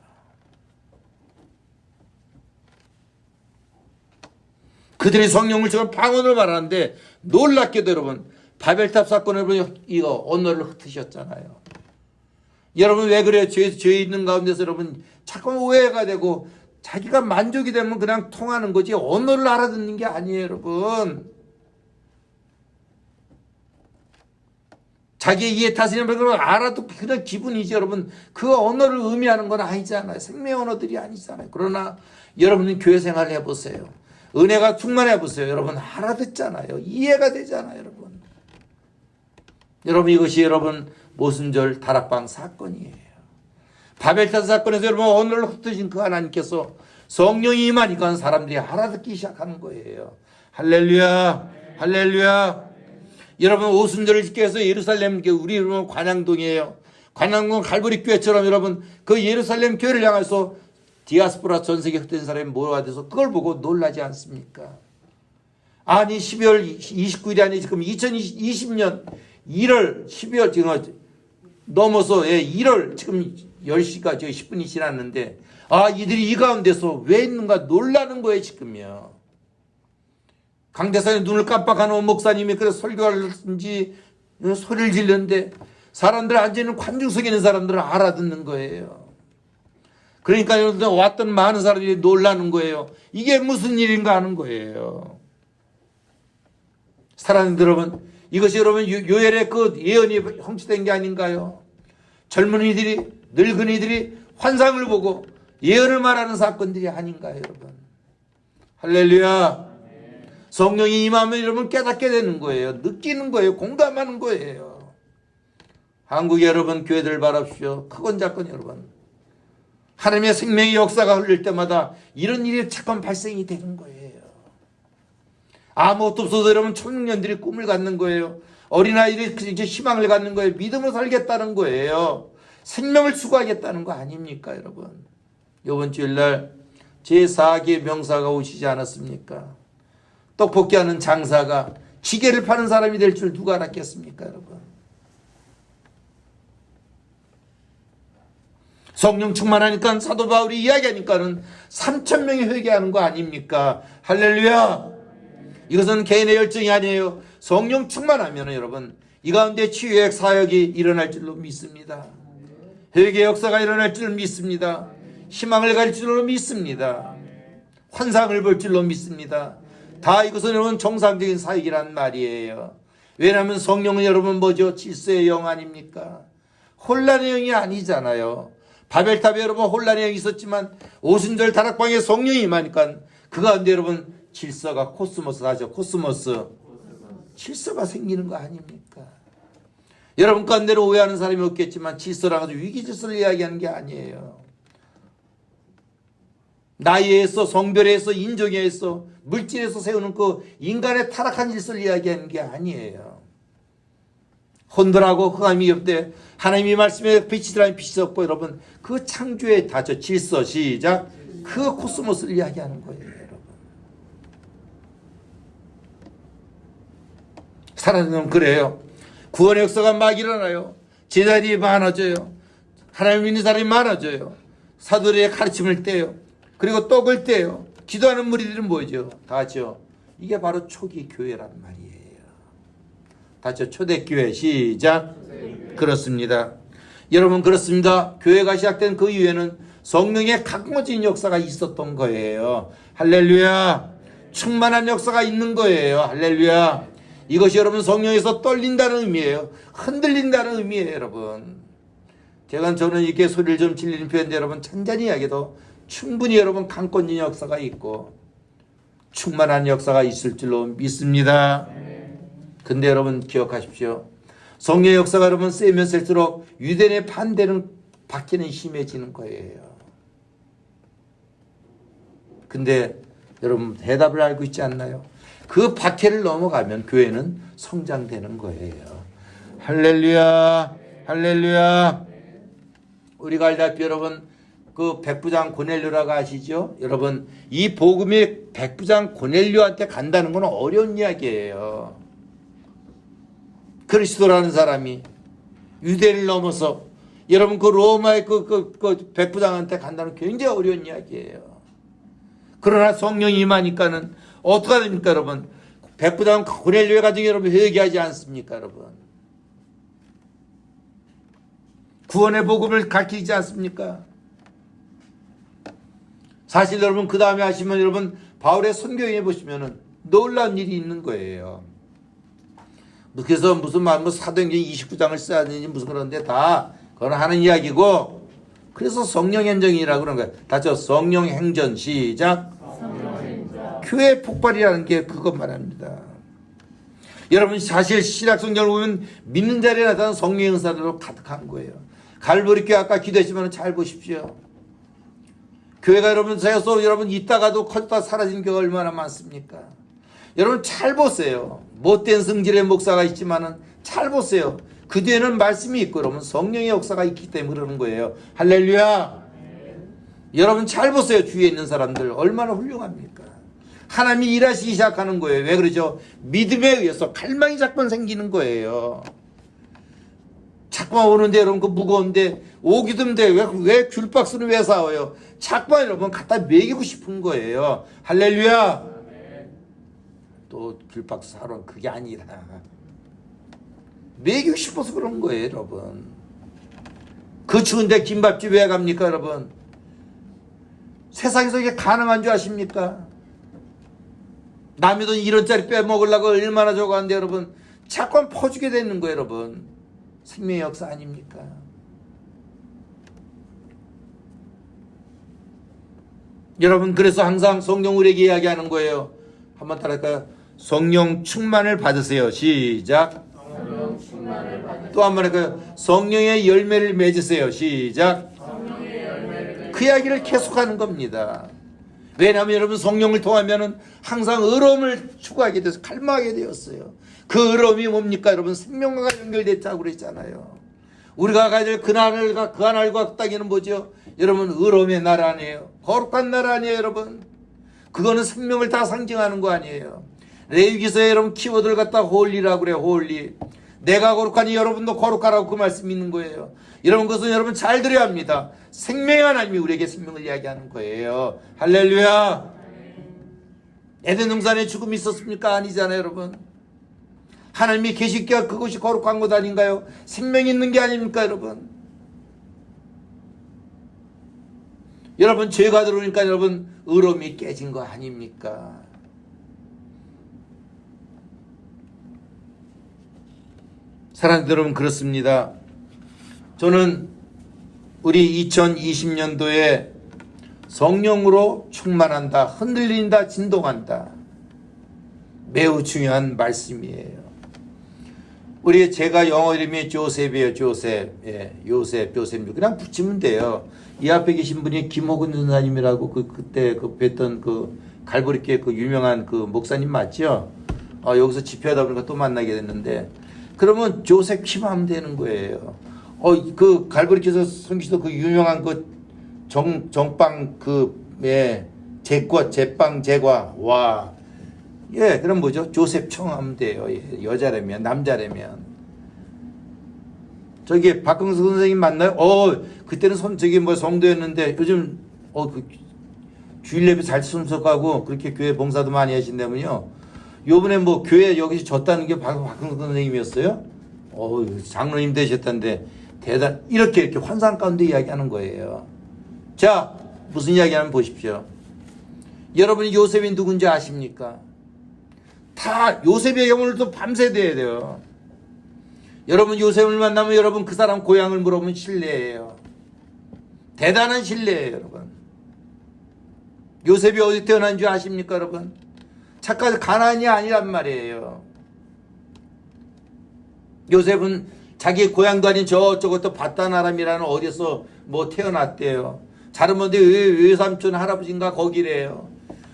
그들이 성령을 지금 방언을 말하는데 놀랍게도 여러분 바벨탑 사건을 보면 이거 언어를 흩으셨잖아요. 여러분 왜 그래요? 죄 있는 가운데서 여러분 자꾸 오해가 되고 자기가 만족이 되면 그냥 통하는 거지 언어를 알아듣는 게 아니에요 여러분. 자기의 이해 탓이냐 그걸 알아도 그냥 기분이지 여러분. 그 언어를 의미하는 건 아니잖아요. 생명 언어들이 아니잖아요. 그러나 여러분은 교회 생활을 해보세요. 은혜가 충만해보세요. 여러분 알아듣잖아요. 이해가 되잖아요 여러분. 여러분 이것이 여러분 모순절 다락방 사건이에요. 바벨탑 사건에서 여러분 언어를 흩으신 그 하나님께서 성령이 임하니까 사람들이 알아듣기 시작하는 거예요. 할렐루야 할렐루야. 여러분 오순절을 지키기 위해서 예루살렘 우리 여러분 관양동이에요. 관양동 갈보리 교회처럼 여러분 그 예루살렘 교회를 향해서 디아스포라 전 세계 흩어진 사람이 모여와서 그걸 보고 놀라지 않습니까? 아니 12월 29일이 아니 지금 2020년 1월 12월 지금 넘어서 1월 지금 10시가 10분이 지났는데 이들이 이 가운데서 왜 있는가 놀라는 거예요 지금요. 강대산에 눈을 깜빡하는 목사님이 그래서 설교하든지 소리를 지르는데 사람들 앉아있는 관중석에 있는 사람들은 알아듣는 거예요. 그러니까 왔던 많은 사람들이 놀라는 거예요. 이게 무슨 일인가 하는 거예요. 사랑하는 여러분, 이것이 여러분 요엘의 그 예언이 성취된 게 아닌가요? 젊은이들이 늙은이들이 환상을 보고 예언을 말하는 사건들이 아닌가요 여러분? 할렐루야. 성령이 임하면 여러분 깨닫게 되는 거예요. 느끼는 거예요. 공감하는 거예요. 한국 여러분 교회들 바랍시오. 크건 작건 여러분. 하나님의 생명의 역사가 흘릴 때마다 이런 일이 자꾸 발생이 되는 거예요. 아무것도 없어도 여러분 청년들이 꿈을 갖는 거예요. 어린아이들이 이제 희망을 갖는 거예요. 믿음을 살겠다는 거예요. 생명을 추구하겠다는 거 아닙니까 여러분? 이번 주일날 제4기 명사가 오시지 않았습니까? 떡볶이 하는 장사가 지게를 파는 사람이 될 줄 누가 알았겠습니까 여러분? 성령 충만하니까 사도 바울이 이야기하니까는 3,000명이 회개하는 거 아닙니까? 할렐루야. 이것은 개인의 열정이 아니에요. 성령 충만하면 여러분 이 가운데 치유의 사역이 일어날 줄로 믿습니다. 회개 역사가 일어날 줄 믿습니다. 희망을 가질 줄로 믿습니다. 환상을 볼 줄로 믿습니다. 다 이것은 여러분 정상적인 사역이란 말이에요. 왜냐하면 성령은 여러분 뭐죠? 질서의 영 아닙니까? 혼란의 영이 아니잖아요. 바벨탑에 여러분 혼란의 영이 있었지만 오순절 다락방에 성령이 임하니까 그 가운데 여러분 질서가 코스모스 하죠. 코스모스 질서가 생기는 거 아닙니까? 여러분 가운데로 오해하는 사람이 없겠지만 질서라는 것은 위기 질서를 이야기하는 게 아니에요. 나이에서 성별에서 인종에서 물질에서 세우는 그 인간의 타락한 질서를 이야기하는 게 아니에요. 혼돈하고 흑암이 없대 하나님이 말씀에 빛이 들어가면 빛이 없고 여러분 그 창조의 다저 질서 시작 그 코스모스를 이야기하는 거예요. 여러분 사람들은 그래요. 구원의 역사가 막 일어나요. 제자들이 많아져요. 하나님 믿는 사람이 많아져요. 사도들의 가르침을 떼요. 그리고 떡을 떼요. 기도하는 무리들은 뭐죠? 다죠. 이게 바로 초기 교회란 말이에요. 다죠. 초대교회 시작. 그렇습니다. 여러분 그렇습니다. 교회가 시작된 그 이후에는 성령의 강력한 역사가 있었던 거예요. 할렐루야. 충만한 역사가 있는 거예요. 할렐루야. 이것이 여러분 성령에서 떨린다는 의미예요. 흔들린다는 의미예요. 여러분 저는 이렇게 소리를 좀 질리는 표현인데 여러분 천천히 이야기해도 충분히 여러분 강권적인 역사가 있고 충만한 역사가 있을 줄로 믿습니다. 근데 여러분 기억하십시오. 성령의 역사가 여러분 세면 셀수록 유대인의 반대는 박해는 심해지는 거예요. 근데 여러분 대답을 알고 있지 않나요? 그 박해를 넘어가면 교회는 성장되는 거예요. 할렐루야. 할렐루야. 우리가 알다시피 여러분 그 백부장 고넬료라고 아시죠? 여러분 이 복음이 백부장 고넬료한테 간다는 건 어려운 이야기예요. 그리스도라는 사람이 유대를 넘어서 여러분 그 로마의 그 백부장한테 간다는 굉장히 어려운 이야기예요. 그러나 성령이 임하니까는 어떻게 됩니까 여러분? 백부장 고넬료의 가정이 여러분 회개하지 않습니까 여러분? 구원의 복음을 가르치지 않습니까? 사실 여러분 그 다음에 하시면 여러분 바울의 선교에 보시면은 놀라운 일이 있는 거예요. 그래서 무슨 사도행전 29장을 써야 되는지 무슨 그런데 다 그건 하는 이야기고 그래서 성령행전이라고 그런 거예요. 다죠. 성령행전 시작. 교회 폭발이라는 게 그것 말합니다. 여러분 사실 신약성경을 보면 믿는 자리에 나타난 성령의 은사로 가득한 거예요. 갈보리 교회 아까 기도했지만 잘 보십시오. 교회가 여러분 세워서 여러분 있다가도 커졌다 사라진 교회가 얼마나 많습니까? 여러분 잘 보세요. 못된 성질의 목사가 있지만은 잘 보세요. 그 뒤에는 말씀이 있고 여러분 성령의 역사가 있기 때문에 그러는 거예요. 할렐루야. 여러분 잘 보세요. 주위에 있는 사람들 얼마나 훌륭합니까? 하나님이 일하시기 시작하는 거예요. 왜 그러죠? 믿음에 의해서 갈망이 자꾸만 생기는 거예요. 자꾸만 오는데 여러분 그 무거운데 오기도 힘든데 왜 귤박스는 왜 사와요? 자꾸만 여러분 갖다 먹이고 싶은 거예요. 할렐루야. 또 귤박스 사러 그게 아니라 먹이고 싶어서 그런 거예요 여러분. 그 추운데 김밥집 왜 갑니까 여러분? 세상에서 이게 가능한 줄 아십니까? 남의 돈 1원짜리 빼먹으려고 얼마나 저거한데 여러분 자꾸 퍼주게 되는 거예요 여러분. 생명의 역사 아닙니까? 여러분 그래서 항상 성령 우리에게 이야기하는 거예요. 한번 따라할까요? 성령 충만을 받으세요. 시작. 성령 충만을 받으세요. 또 한 번 할까요? 성령의 열매를 맺으세요. 시작. 성령의 열매를 그 이야기를 계속하는 겁니다. 왜냐하면 여러분 성령을 통하면은 항상 의로움을 추구하게 돼서 갈망하게 되었어요. 그 의로움이 뭡니까 여러분? 생명과 연결됐다고 그랬잖아요. 우리가 가야 될 그날과 그 하늘과 땅에는 뭐죠? 여러분 의로움의 나라 아니에요. 거룩한 나라 아니에요 여러분. 그거는 생명을 다 상징하는 거 아니에요. 레위기서에 여러분 키워드를 갖다 홀리라고 그래요. 홀리. 내가 거룩하니 여러분도 거룩하라고 그 말씀이 있는 거예요. 여러분 그것은 여러분 잘 들어야 합니다. 생명의 하나님이 우리에게 생명을 이야기하는 거예요. 할렐루야. 에덴 동산에 죽음이 있었습니까? 아니잖아요 여러분. 하나님이 계시기가 그것이 거룩한 것 아닌가요? 생명이 있는 게 아닙니까 여러분? 여러분 죄가 들어오니까 여러분 의로움이 깨진 거 아닙니까? 사랑하는 여러분, 그렇습니다. 저는 우리 2020년도에 성령으로 충만한다, 흔들린다, 진동한다. 매우 중요한 말씀이에요. 제가 영어 이름이 조셉이에요. 조셉. 예, 요셉. 그냥 붙이면 돼요. 이 앞에 계신 분이 김호근 전사님이라고 그때 뵀던 갈보리교회 유명한 목사님 맞죠? 여기서 집회하다 보니까 또 만나게 됐는데, 그러면 조셉 키만 하면 되는 거예요. 갈보리교회에서 성기시도 유명한 정빵 제빵 제과. 와. 예, 그럼 뭐죠? 조셉 청하면 돼요. 예, 여자라면, 남자라면. 저기 박흥수 선생님 맞나요? 그때는 성도였는데 요즘 주일 예배 잘 참석하고 그렇게 교회 봉사도 많이 하신다면요. 요번에 교회 여기서 졌다는 게 박흥수 선생님이었어요? 장로님 되셨다는데 이렇게 환상 가운데 이야기하는 거예요. 자, 무슨 이야기하면 보십시오. 여러분이 요셉이 누군지 아십니까? 다 요셉의 영혼을 또 밤새 돼야 돼요. 여러분 요셉을 만나면 여러분 그 사람 고향을 물어보면 신뢰예요. 대단한 신뢰예요, 여러분. 요셉이 어디 태어난 줄 아십니까, 여러분? 착각해서 가나안이 아니란 말이에요. 요셉은 자기 고향도 아닌 저쪽부터 바다나람이라는 어디서 태어났대요. 잘못해 외삼촌 할아버지인가 거기래요.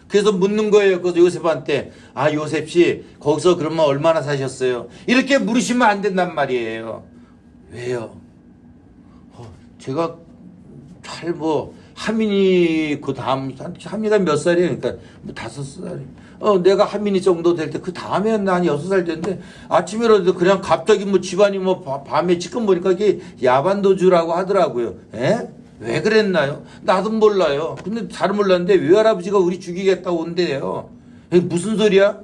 그래서 묻는 거예요. 그래서 요셉한테 요셉씨 거기서 그러면 얼마나 사셨어요? 이렇게 물으시면 안 된단 말이에요. 왜요? 제가 잘 하민이 하민이가 몇 살이에요? 그러니까 5살. 내가 하민이 정도 될 때 그 다음에 난 6살 됐는데 아침이라도 그냥 갑자기 집안이 밤에 지금 보니까 이게 야반도주라고 하더라고요. 에? 왜 그랬나요? 나도 몰라요. 근데 잘 몰랐는데 외할아버지가 우리 죽이겠다고 온대요. 무슨 소리야?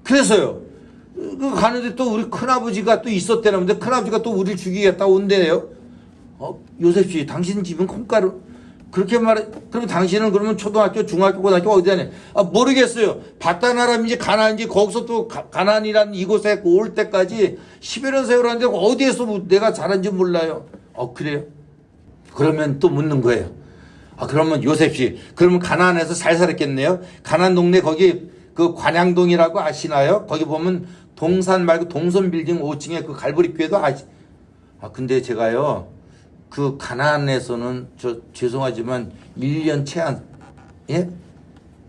그래서요. 가는데 또 우리 큰아버지가 또 있었대나 근데 큰아버지가 또 우리를 죽이겠다고 온대요. 요셉씨, 당신 집은 콩가루. 그렇게 말해. 그러면 당신은 그러면 초등학교, 중학교, 고등학교 어디 다녀? 모르겠어요. 바다나람인지 가나안인지 거기서 또 가나안이라는 이곳에 올 때까지 10여 년 세월하는데 어디에서 내가 자란지 몰라요. 그래요? 그러면 또 묻는 거예요. 그러면 요셉씨, 그러면 가나안에서 잘 살았겠네요? 가나안 동네 거기 관양동이라고 아시나요? 거기 보면 동산 말고 동선 빌딩 5층에 갈보리교회도 근데 제가요, 가나안에서는 죄송하지만 1년 채 예?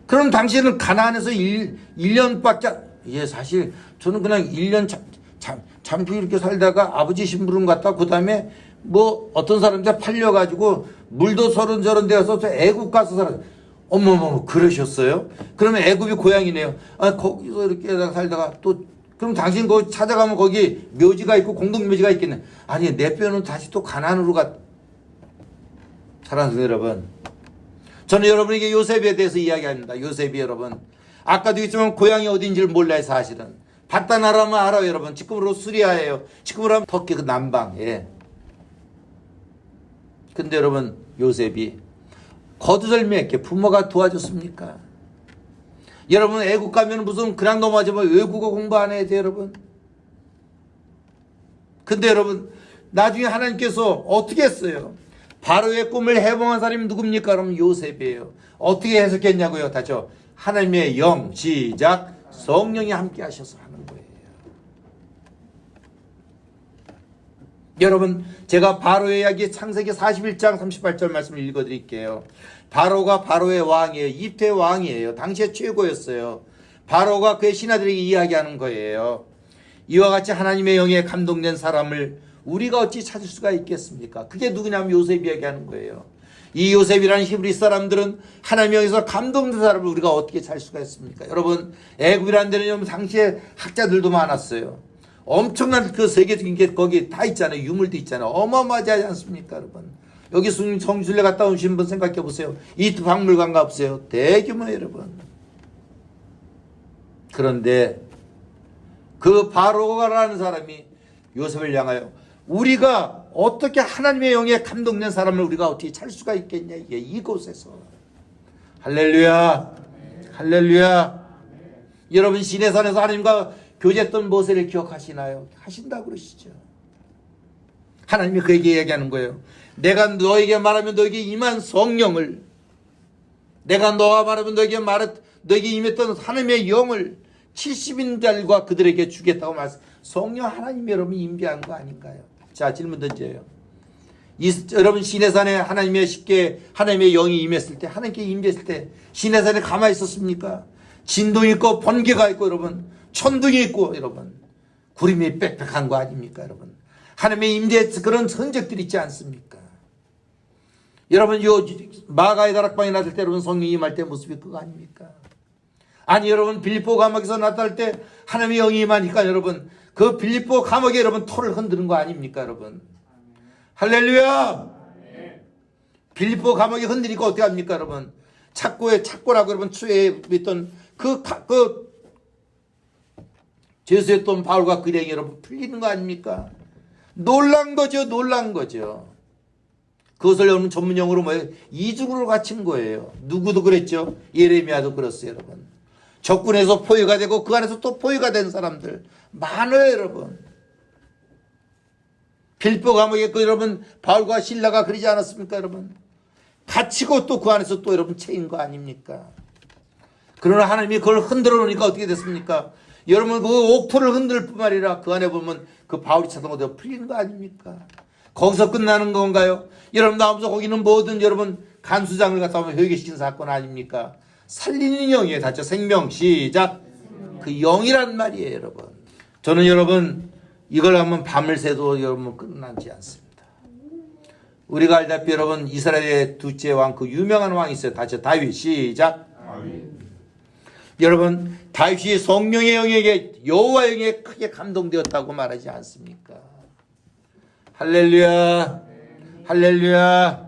그럼 당신은 가나안에서 1년밖에, 사실 저는 그냥 1년 잠시 이렇게 살다가 아버지 심부름 갔다 그 다음에 어떤 사람한테 팔려가지고 물도 저런 데 가서 애굽 가서 살았어요. 어머머, 그러셨어요? 그러면 애굽이 고향이네요. 거기서 이렇게 살다가 그럼 당신 거기 찾아가면 거기 묘지가 있고 공동묘지가 있겠네. 아니, 내 뼈는 다시 또 가나안으로 사랑하는 여러분, 저는 여러분에게 요셉에 대해서 이야기합니다. 요셉이 여러분, 아까도 있지만 고향이 어딘지를 몰라요. 사실은 바다나라면 알아요. 여러분, 지금으로 수리아예요. 지금으로 하면 터키 남방. 예. 근데 여러분, 요셉이 거두절미했게 부모가 도와줬습니까? 여러분, 애국 가면 무슨 그냥 넘어가지만 외국어 공부 안 해야 돼요, 여러분? 근데 여러분, 나중에 하나님께서 어떻게 했어요? 바로의 꿈을 해봉한 사람이 누굽니까? 그러면 요셉이에요. 어떻게 해석했냐고요? 다죠. 하나님의 영, 시작, 성령이 함께 하셔서 하는 거예요. 여러분, 제가 바로의 이야기 창세기 41장 38절 말씀을 읽어드릴게요. 바로가 바로의 왕이에요. 이집트의 왕이에요. 당시에 최고였어요. 바로가 그의 신하들에게 이야기하는 거예요. 이와 같이 하나님의 영에 감동된 사람을 우리가 어찌 찾을 수가 있겠습니까? 그게 누구냐면 요셉 이야기하는 거예요. 이 요셉이라는 히브리 사람들은 하나님의 영에서 감동된 사람을 우리가 어떻게 찾을 수가 있습니까? 여러분, 애굽이라는 데는 당시에 학자들도 많았어요. 엄청난 세계적인 게 거기 다 있잖아요. 유물도 있잖아요. 어마어마하지 않습니까, 여러분? 여기 성지순례 갔다 오신 분 생각해 보세요. 이트 박물관 가보세요. 대규모 여러분. 그런데 바로가라는 사람이 요셉을 향하여 우리가 어떻게 하나님의 영에 감동된 사람을 우리가 어떻게 찾을 수가 있겠냐. 이게 이곳에서. 할렐루야. 할렐루야. 여러분 시내산에서 하나님과 교제했던 모세를 기억하시나요? 하신다고 그러시죠. 하나님이 그에게 얘기하는 거예요. 내가 너에게 말하면 너에게 임한 성령을, 내가 너와 말하면 너에게 임했던 하나님의 영을 70인들과 그들에게 주겠다고 말씀. 성령 하나님이 여러분 임재한 거 아닌가요? 자, 질문 던져요. 여러분 시내산에 하나님의 영이 임했을 때, 하나님께 임재했을 때 시내산에 가만히 있었습니까? 진동이 있고 번개가 있고 여러분 천둥이 있고 여러분 구름이 빽빽한 거 아닙니까 여러분? 하나님의 임재 그런 흔적들이 있지 않습니까? 여러분 요 마가의 다락방에 나설 때 여러분 성령이 임할 때 모습이 그거 아닙니까? 아니 여러분 빌립보 감옥에서 나타날 때 하나님의 영이 임하니까 여러분 그 빌립보 감옥에 여러분 토를 흔드는 거 아닙니까 여러분? 할렐루야. 빌립보 감옥이 흔들리니까 어떻게 합니까 여러분? 착고라고 여러분 추에 있던 그 죄수였던 바울과 그랭이 여러분 풀리는 거 아닙니까? 놀란 거죠. 그것을 여러분 전문용어로 뭐예요? 이중으로 갇힌 거예요. 누구도 그랬죠. 예레미야도 그랬어요 여러분. 적군에서 포위가 되고 그 안에서 또 포위가 된 사람들 많아요 여러분. 빌립보 감옥에 여러분 바울과 실라가 그러지 않았습니까 여러분? 갇히고 또 그 안에서 또 여러분 채인 거 아닙니까? 그러나 하나님이 그걸 흔들어 놓으니까 어떻게 됐습니까? 여러분 그 옥토를 흔들 뿐만 아니라 그 안에 보면 그 바울이 찾은 것도 풀리는 거 아닙니까? 거기서 끝나는 건가요? 여러분 나오면서 거기는 뭐든 여러분 간수장을 갖다 보면 회개시킨 사건 아닙니까? 살리는 영이에요. 다죠. 생명 시작. 그 영이란 말이에요 여러분. 저는 여러분 이걸 하면 밤을 새도 여러분 끝나지 않습니다. 우리가 알다시피 여러분 이스라엘의 둘째 왕 그 유명한 왕이 있어요. 다죠. 다윗 시작. 여러분 다윗이 성령의 영에게 여호와 영에 크게 감동되었다고 말하지 않습니까? 할렐루야. 할렐루야.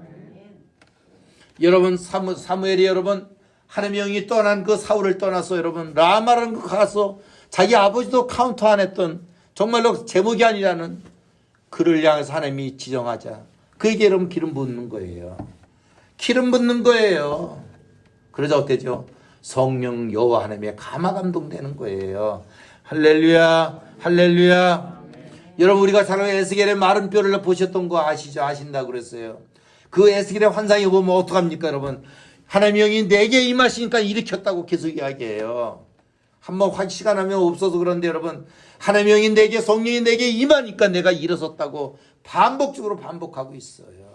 여러분 사무엘이 여러분 하나님의 영이 떠난 그 사울을 떠나서 여러분 라마라는 거 가서 자기 아버지도 카운터 안 했던 정말로 제목이 아니라는 그를 향해서 하나님이 지정하자 그에게 여러분 기름 붓는 거예요. 기름 붓는 거예요. 그러자 어때죠? 성령 여호와 하나님의 감화 감동되는 거예요. 할렐루야. 할렐루야. 여러분 우리가 잘 아는 에스겔의 마른 뼈를 보셨던 거 아시죠? 아신다고 그랬어요. 그 에스겔의 환상에 보면 어떡합니까 여러분? 하나님의 영이 내게 임하시니까 일으켰다고 계속 이야기해요. 한번 시간 하면 없어서 그런데 여러분 하나님의 영이 내게 성령이 내게 임하니까 내가 일어섰다고 반복적으로 반복하고 있어요.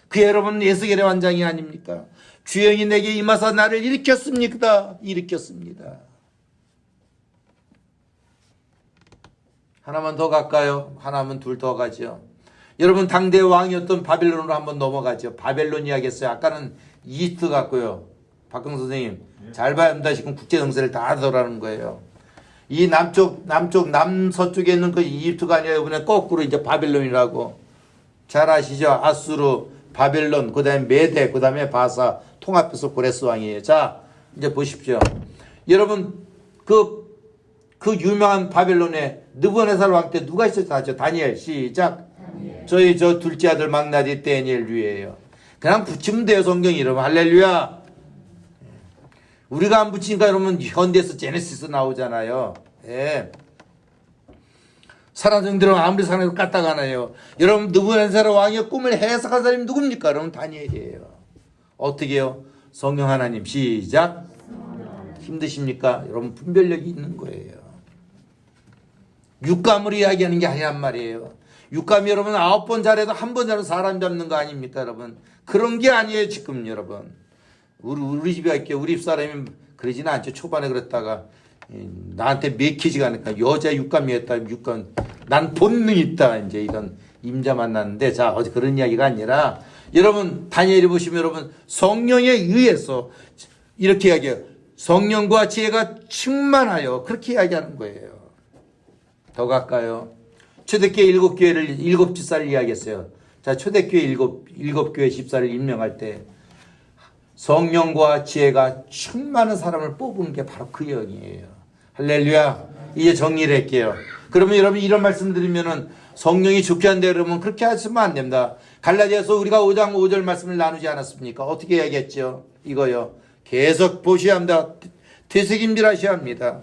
그게 여러분 에스겔의 환상이 아닙니까? 주의 영이 내게 임하사 나를 일으켰습니다. 하나만 더 갈까요? 하나면 둘 더 가죠. 여러분 당대 왕이었던 바벨론으로 한번 넘어가죠. 바벨론 이야기했어요. 아까는 이집트 같고요. 박경 선생님 잘 봐야 합니다. 지금 국제 정세를 다 하더라는 거예요. 이 남서쪽에 있는 그 이집트가 아니라 이번에 거꾸로 이제 바벨론이라고 잘 아시죠? 아수르, 바벨론, 그 다음에 메대, 그 다음에 바사 통합해서 고레스 왕이에요. 자 이제 보십시오. 여러분 그 유명한 바벨론의 느부갓네살 왕 때 누가 있었죠? 다니엘 시작. 저희 둘째 아들 막나디 다니엘류예요. 그냥 붙이면 돼요. 성경 이름. 할렐루야. 우리가 안 붙이니까 여러분 현대에서 제네시스 나오잖아요. 예. 사람들은 아무리 사람을 까딱하나요. 여러분 느부갓네살 왕의 꿈을 해석한 사람이 누굽니까? 여러분 다니엘이에요. 어떻게 해요? 성령 하나님 시작. 힘드십니까? 여러분 분별력이 있는 거예요. 육감을 이야기하는 게 아니란 말이에요. 육감이 여러분 9번 잘해도 1번 잘해도 사람 잡는 거 아닙니까 여러분? 그런 게 아니에요 지금 여러분. 우리 집에 할게요. 우리 집사람이 그러지는 않죠. 초반에 그랬다가 나한테 맥히지가 않으니까 여자 육감이었다. 육감 난 본능이 있다. 이제 이런 임자 만났는데 자 어제 그런 이야기가 아니라 여러분 다니엘이 보시면 여러분 성령에 의해서 이렇게 이야기해요. 성령과 지혜가 충만하여 그렇게 이야기하는 거예요. 더 갈까요? 초대교회 7교회를 7집사를 이야기했어요. 자, 초대교회 7교회 집사를 임명할 때 성령과 지혜가 충만한 사람을 뽑은 게 바로 그 영이에요. 할렐루야. 이제 정리를 할게요. 그러면 여러분 이런 말씀 드리면은 성령이 좋게 한다 그러면 그렇게 하시면 안 됩니다. 갈라디아서 우리가 5장 5절 말씀을 나누지 않았습니까? 어떻게 얘기했죠? 이거요. 계속 보셔야 합니다. 되새김질하셔야 합니다.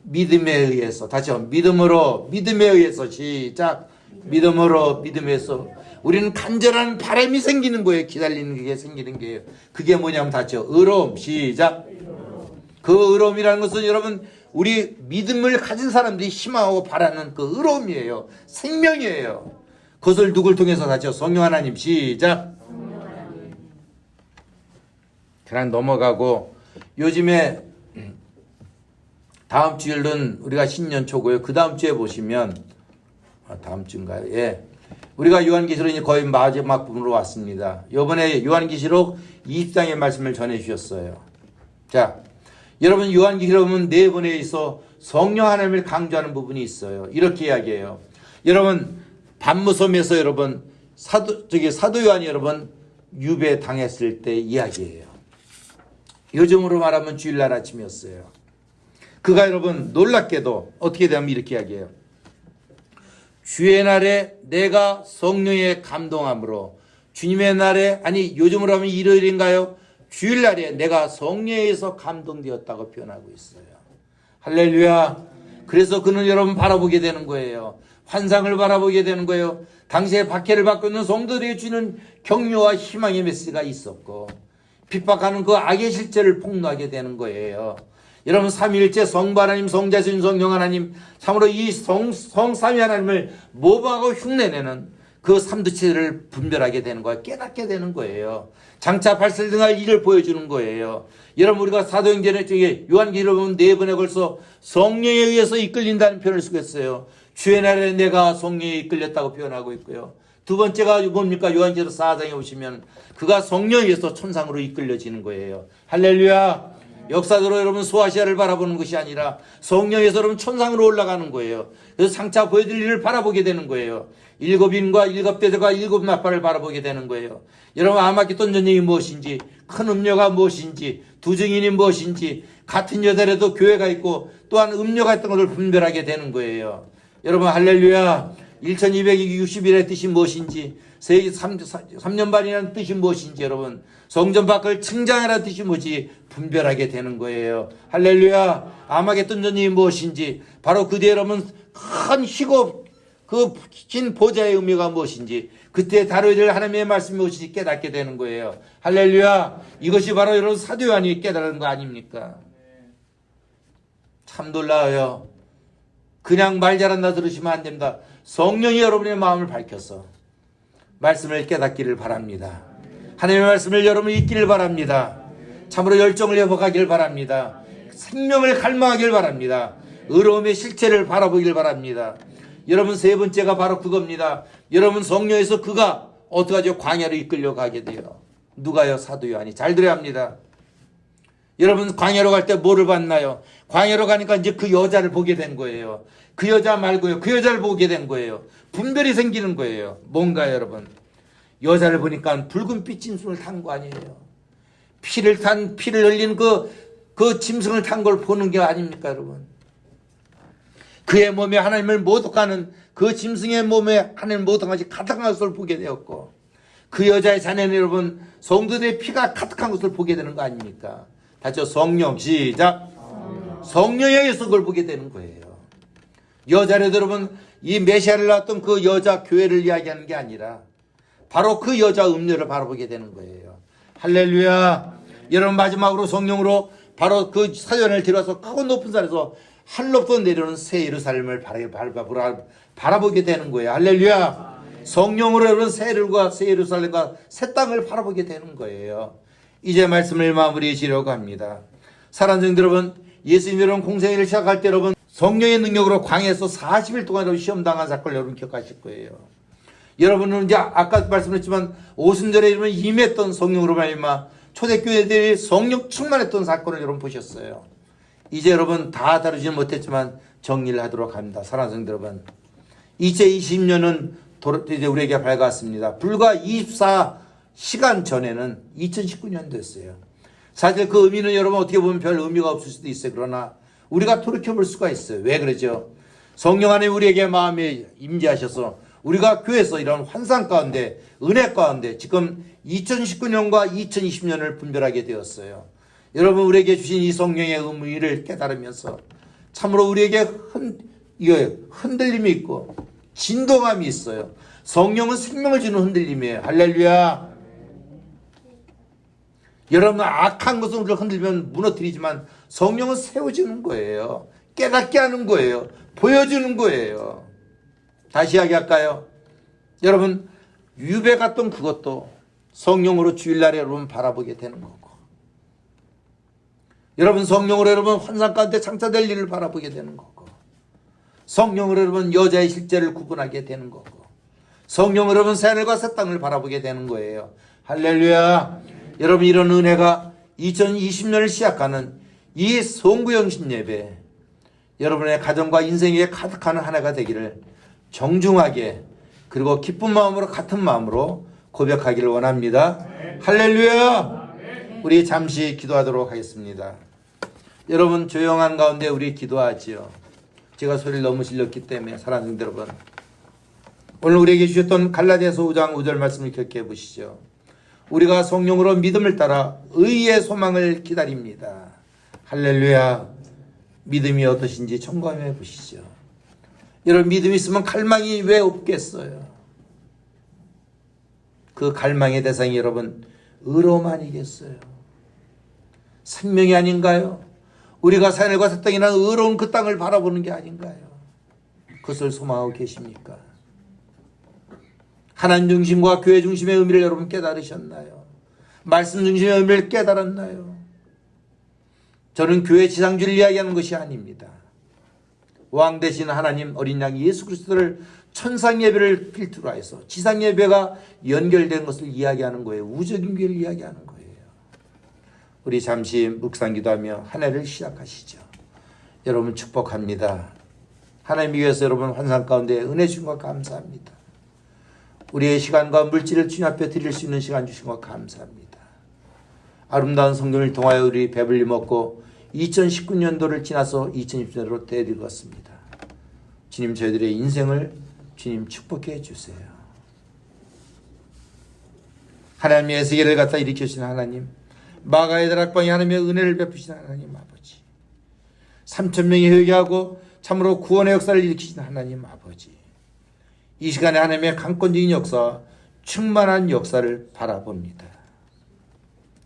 믿음에 의해서, 다시 한번 믿음에 의해서 시작. 믿음으로 믿음에 의해서 우리는 간절한 바람이 생기는 거예요. 기다리는 게 생기는 거예요. 그게 뭐냐면 다죠. 의로움 시작. 그 의로움이라는 것은 여러분 우리 믿음을 가진 사람들이 희망하고 바라는 그 의로움이에요. 생명이에요. 그것을 누굴 통해서 다죠? 성령 하나님 시작. 그냥 넘어가고 요즘에 다음 주일은 우리가 신년 초고요. 그 다음 주에 보시면 다음 주인가요? 예. 우리가 요한계시록 이제 거의 마지막 부분으로 왔습니다. 이번에 요한계시록 20장의 말씀을 전해 주셨어요. 자, 여러분 요한계시록은 네 번에 있어 성령 하나님을 강조하는 부분이 있어요. 이렇게 이야기해요. 여러분 반무섬에서 여러분 사도 요한이 여러분 유배 당했을 때 이야기예요. 요즘으로 말하면 주일날 아침이었어요. 그가 여러분 놀랍게도 어떻게 되면 이렇게 이야기해요. 주의 날에 내가 성령에 감동함으로 주님의 날에 아니 요즘으로 하면 일요일인가요? 주일날에 내가 성령에서 감동되었다고 표현하고 있어요. 할렐루야. 그래서 그는 여러분 바라보게 되는 거예요. 환상을 바라보게 되는 거예요. 당시에 박해를 받고 있는 성도들에게 주는 격려와 희망의 메시지가 있었고 핍박하는 그 악의 실체를 폭로하게 되는 거예요. 여러분 삼위일체 성부 하나님, 성자신, 성령 하나님 참으로 이 성삼위 하나님을 모방하고 흉내내는 그 삼두체를 분별하게 되는 거예요. 깨닫게 되는 거예요. 장차 발생할 일을 보여주는 거예요. 여러분 우리가 사도행전에 저기 요한계시록 보면 네 번에 걸쳐 성령에 의해서 이끌린다는 표현을 쓰고 있어요. 주의 날에 내가 성령에 이끌렸다고 표현하고 있고요. 두 번째가 뭡니까? 요한계시록 4장에 오시면 그가 성령에 의해서 천상으로 이끌려지는 거예요. 할렐루야. 역사적으로 여러분 소아시아를 바라보는 것이 아니라 성령에서 여러분 천상으로 올라가는 거예요. 그래서 장차 보여줄 일을 바라보게 되는 거예요. 일곱 인과 일곱 대들과 일곱 나팔을 바라보게 되는 거예요. 여러분 아마겟돈 전쟁이 무엇인지, 큰 음료가 무엇인지, 두 증인이 무엇인지, 같은 여자라도 교회가 있고 또한 음료가 있던 것을 분별하게 되는 거예요. 여러분 할렐루야. 1260일의 뜻이 무엇인지, 세기 3년 반이라는 뜻이 무엇인지 여러분 성전 밖을 측량하라는 뜻이 뭐지 분별하게 되는 거예요. 할렐루야. 아마겟돈 전쟁이 무엇인지 바로 그 뒤에 여러분 큰 희고 그 긴 보좌의 의미가 무엇인지 그때 다뤄야 될 하나님의 말씀이 무엇인지 깨닫게 되는 거예요. 할렐루야. 이것이 바로 여러분 사도 요한이 깨달은 거 아닙니까? 참 놀라워요. 그냥 말 잘한다 들으시면 안 됩니다. 성령이 여러분의 마음을 밝혀서 말씀을 깨닫기를 바랍니다. 하나님의 말씀을 여러분이 읽기를 바랍니다. 참으로 열정을 회복하기를 바랍니다. 생명을 갈망하기를 바랍니다. 의로움의 실체를 바라보기를 바랍니다. 여러분 세 번째가 바로 그겁니다. 여러분 성령에서 그가 어떻게 하죠? 광야로 이끌려 가게 돼요. 누가요? 사도 요한이. 잘 들어야 합니다. 여러분 광야로 갈 때 뭐를 봤나요? 광야로 가니까 이제 그 여자를 보게 된 거예요. 그 여자 말고요. 그 여자를 보게 된 거예요. 분별이 생기는 거예요. 뭔가요, 여러분? 여자를 보니까 붉은빛 짐승을 탄 거 아니에요. 피를 흘린 그 짐승을 탄 걸 보는 게 아닙니까, 여러분? 그의 몸에 하나님을 모독하는 그 짐승의 몸에 하나님을 모독한 것이 가득한 것을 보게 되었고 그 여자의 자네는 여러분 성도들의 피가 가득한 것을 보게 되는 거 아닙니까? 다시 성령 시작. 성령에 의해서 그걸 보게 되는 거예요. 여자를 여러분 이 메시아를 낳았던 그 여자 교회를 이야기하는 게 아니라 바로 그 여자 음료를 바라보게 되는 거예요. 할렐루야. 여러분 마지막으로 성령으로 바로 그 사연을 들어서 크고 높은 산에서 하늘로부터 내려오는 새 예루살렘을 바라보게 되는 거예요. 할렐루야. 성령으로 여러분 새 하늘과 새 예루살렘과 새 땅을 바라보게 되는 거예요. 이제 말씀을 마무리 지려고 합니다. 사랑하는 성도 여러분, 예수님 여러분 공생애를 시작할 때 여러분 성령의 능력으로 광야에서 40일 동안 시험당한 사건을 여러분 기억하실 거예요. 여러분은 이제 아까 말씀했지만 오순절에 여러분 임했던 성령으로 말미암아 초대교회들이 성령 충만했던 사건을 여러분 보셨어요. 이제 여러분 다 다루지는 못했지만 정리를 하도록 합니다. 사랑하는 성도 여러분, 2020년은 이제 우리에게 밝았습니다. 불과 24시간 전에는 2019년도였어요. 사실 그 의미는 여러분 어떻게 보면 별 의미가 없을 수도 있어요. 그러나 우리가 돌이켜볼 수가 있어요. 왜 그러죠? 성령 안에 우리에게 마음에 임재하셔서 우리가 교회에서 이런 환상 가운데, 은혜 가운데 지금 2019년과 2020년을 분별하게 되었어요. 여러분, 우리에게 주신 이 성령의 의미를 깨달으면서 참으로 우리에게 흔들림이 있고 진동감이 있어요. 성령은 생명을 주는 흔들림이에요. 할렐루야. 여러분, 악한 것은 우리를 흔들면 무너뜨리지만 성령은 세워주는 거예요. 깨닫게 하는 거예요. 보여주는 거예요. 다시 이야기할까요? 여러분, 유배 갔던 그것도 성령으로 주일날에 여러분 바라보게 되는 거고, 여러분 성령으로 여러분 환상 가운데 창자될 일을 바라보게 되는 거고, 성령으로 여러분 여자의 실제를 구분하게 되는 거고, 성령으로 여러분 새하늘과 새 땅을 바라보게 되는 거예요. 할렐루야. 여러분, 이런 은혜가 2020년을 시작하는 이 송구영신 예배, 여러분의 가정과 인생에 가득하는 한 해가 되기를 정중하게 그리고 기쁜 마음으로, 같은 마음으로 고백하기를 원합니다. 할렐루야. 우리 잠시 기도하도록 하겠습니다. 여러분, 조용한 가운데 우리 기도하지요. 제가 소리를 너무 질렀기 때문에 사랑하는 여러분, 오늘 우리에게 주셨던 갈라디아서 5장 5절 말씀을 기억해 보시죠. 우리가 성령으로 믿음을 따라 의의 소망을 기다립니다. 할렐루야. 믿음이 어떠신지 점검해 보시죠. 여러분, 믿음이 있으면 갈망이 왜 없겠어요? 그 갈망의 대상이 여러분 의로움 아니겠어요? 생명이 아닌가요? 우리가 하늘과 새 땅이나 의로운 그 땅을 바라보는 게 아닌가요? 그것을 소망하고 계십니까? 하나님 중심과 교회 중심의 의미를 여러분 깨달으셨나요? 말씀 중심의 의미를 깨달았나요? 저는 교회 지상주의를 이야기하는 것이 아닙니다. 왕 대신 하나님 어린 양 예수 그리스도를 천상 예배를 필두로 해서 지상 예배가 연결된 것을 이야기하는 거예요. 우적인 교회를 이야기하는 거예요. 우리 잠시 묵상 기도하며 한 해를 시작하시죠. 여러분 축복합니다. 하나님 위해서 여러분 환상 가운데 은혜 주신 것 감사합니다. 우리의 시간과 물질을 주님 앞에 드릴 수 있는 시간 주신 것 감사합니다. 아름다운 성경을 통하여 우리 배불리 먹고 2019년도를 지나서 2020년으로 되어들었습니다. 주님, 저희들의 인생을 주님 축복해 주세요. 하나님의 세계를 갖다 일으키신 하나님, 마가의 다락방에 하나님의 은혜를 베푸신 하나님 아버지, 3,000명이 회개하고 참으로 구원의 역사를 일으키신 하나님 아버지, 이 시간에 하나님의 강권적인 역사, 충만한 역사를 바라봅니다.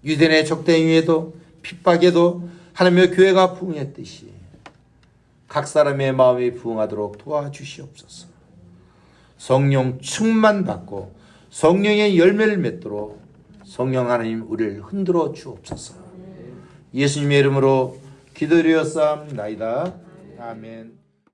유대인의 적대행위에도 핍박에도 하나님의 교회가 부응했듯이 각 사람의 마음이 부응하도록 도와주시옵소서. 성령 충만받고 성령의 열매를 맺도록 성령 하나님 우리를 흔들어 주옵소서. 예수님의 이름으로 기도드렸사옵나이다. 아멘.